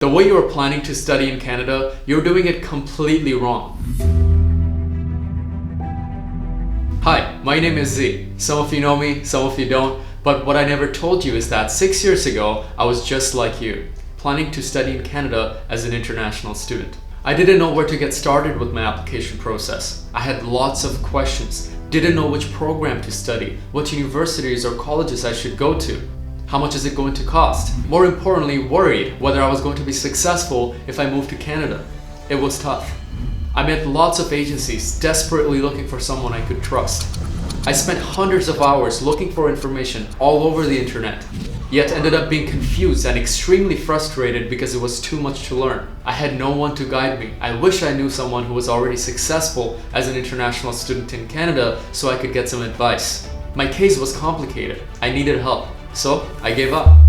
The way you're planning to study in Canada, you're doing it completely wrong. Hi, my name is Z. Some of you know me, some of you don't, but what I never told you is that 6 years ago, I was just like you, planning to study in Canada as an international student. I didn't know where to get started with my application process. I had lots of questions, didn't know which program to study, what universities or colleges I should go to. How much is it going to cost? More importantly, worried whether I was going to be successful if I moved to Canada. It was tough. I met lots of agencies desperately looking for someone I could trust. I spent hundreds of hours looking for information all over the internet, yet ended up being confused and extremely frustrated because it was too much to learn. I had no one to guide me. I wish I knew someone who was already successful as an international student in Canada so I could get some advice. My case was complicated. I needed help. So I gave up.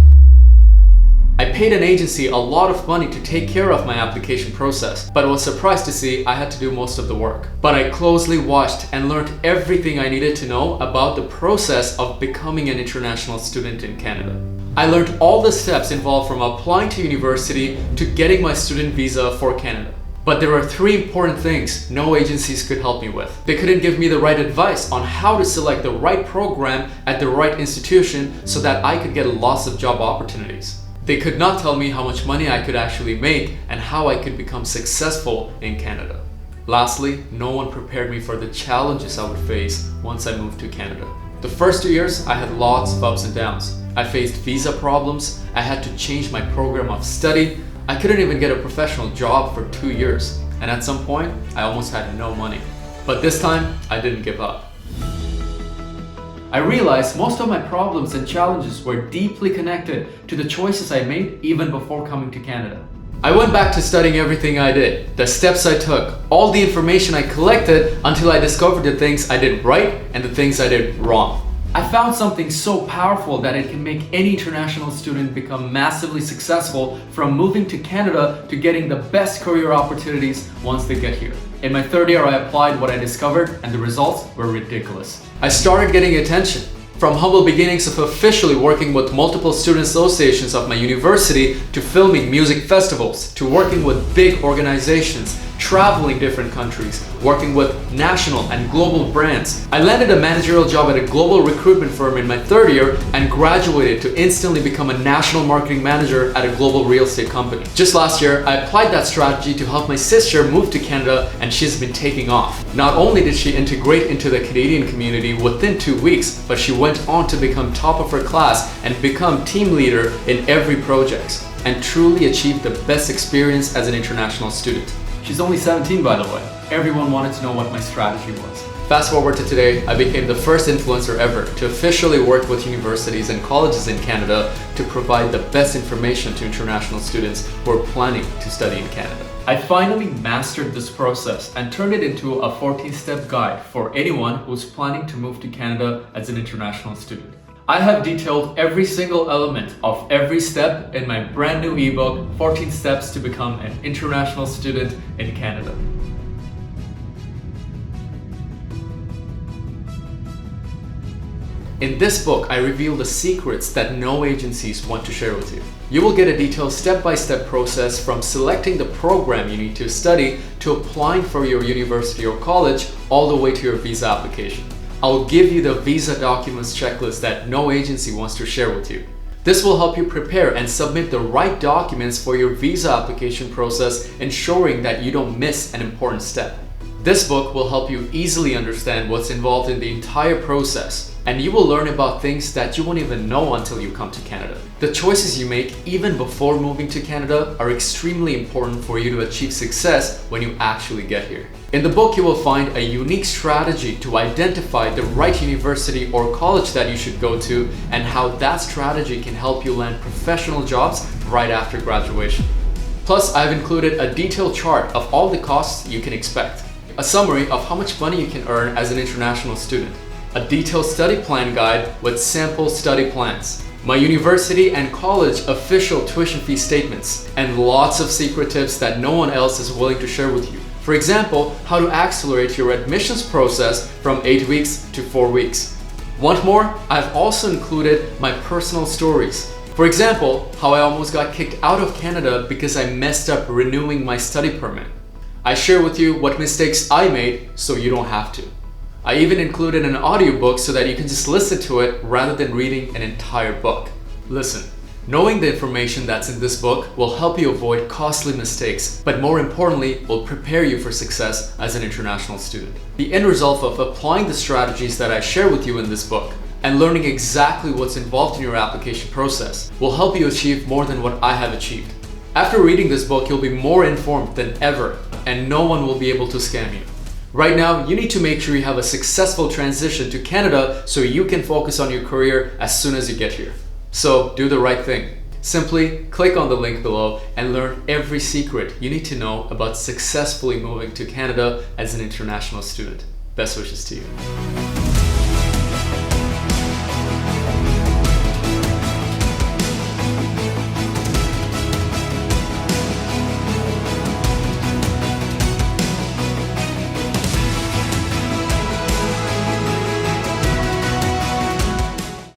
I paid an agency a lot of money to take care of my application process, but I was surprised to see I had to do most of the work. But I closely watched and learned everything I needed to know about the process of becoming an international student in Canada. I learned all the steps involved from applying to university to getting my student visa for Canada. But there are three important things no agencies could help me with. They couldn't give me the right advice on how to select the right program at the right institution so that I could get lots of job opportunities. They could not tell me how much money I could actually make and how I could become successful in Canada. Lastly, no one prepared me for the challenges I would face once I moved to Canada. The first 2 years, I had lots of ups and downs. I faced visa problems, I had to change my program of study, I couldn't even get a professional job for 2 years, and at some point, I almost had no money. But this time, I didn't give up. I realized most of my problems and challenges were deeply connected to the choices I made even before coming to Canada. I went back to studying everything I did, the steps I took, all the information I collected until I discovered the things I did right and the things I did wrong. I found something so powerful that it can make any international student become massively successful from moving to Canada to getting the best career opportunities once they get here. In my third year, I applied what I discovered and the results were ridiculous. I started getting attention. From humble beginnings of officially working with multiple student associations of my university to filming music festivals, to working with big organizations, traveling different countries, working with national and global brands. I landed a managerial job at a global recruitment firm in my third year and graduated to instantly become a national marketing manager at a global real estate company. Just last year, I applied that strategy to help my sister move to Canada and she's been taking off. Not only did she integrate into the Canadian community within 2 weeks, but she went on to become top of her class and become team leader in every project and truly achieved the best experience as an international student. She's only 17, by the way. Everyone wanted to know what my strategy was. Fast forward to today, I became the first influencer ever to officially work with universities and colleges in Canada to provide the best information to international students who are planning to study in Canada. I finally mastered this process and turned it into a 14-step guide for anyone who's planning to move to Canada as an international student. I have detailed every single element of every step in my brand new ebook, 14 Steps to Become an International Student in Canada. In this book, I reveal the secrets that no agencies want to share with you. You will get a detailed step-by-step process from selecting the program you need to study to applying for your university or college all the way to your visa application. I'll give you the visa documents checklist that no agency wants to share with you. This will help you prepare and submit the right documents for your visa application process, ensuring that you don't miss an important step. This book will help you easily understand what's involved in the entire process, and you will learn about things that you won't even know until you come to Canada. The choices you make even before moving to Canada are extremely important for you to achieve success when you actually get here. In the book, you will find a unique strategy to identify the right university or college that you should go to and how that strategy can help you land professional jobs right after graduation. Plus, I've included a detailed chart of all the costs you can expect, a summary of how much money you can earn as an international student, a detailed study plan guide with sample study plans, my university and college official tuition fee statements, and lots of secret tips that no one else is willing to share with you. For example, how to accelerate your admissions process from 8 weeks to 4 weeks. Want more? I've also included my personal stories. For example, how I almost got kicked out of Canada because I messed up renewing my study permit. I share with you what mistakes I made so you don't have to. I even included an audiobook so that you can just listen to it rather than reading an entire book. Listen, knowing the information that's in this book will help you avoid costly mistakes, but more importantly, will prepare you for success as an international student. The end result of applying the strategies that I share with you in this book and learning exactly what's involved in your application process will help you achieve more than what I have achieved. After reading this book, you'll be more informed than ever, and no one will be able to scam you. Right now, you need to make sure you have a successful transition to Canada so you can focus on your career as soon as you get here. So do the right thing. Simply click on the link below and learn every secret you need to know about successfully moving to Canada as an international student. Best wishes to you.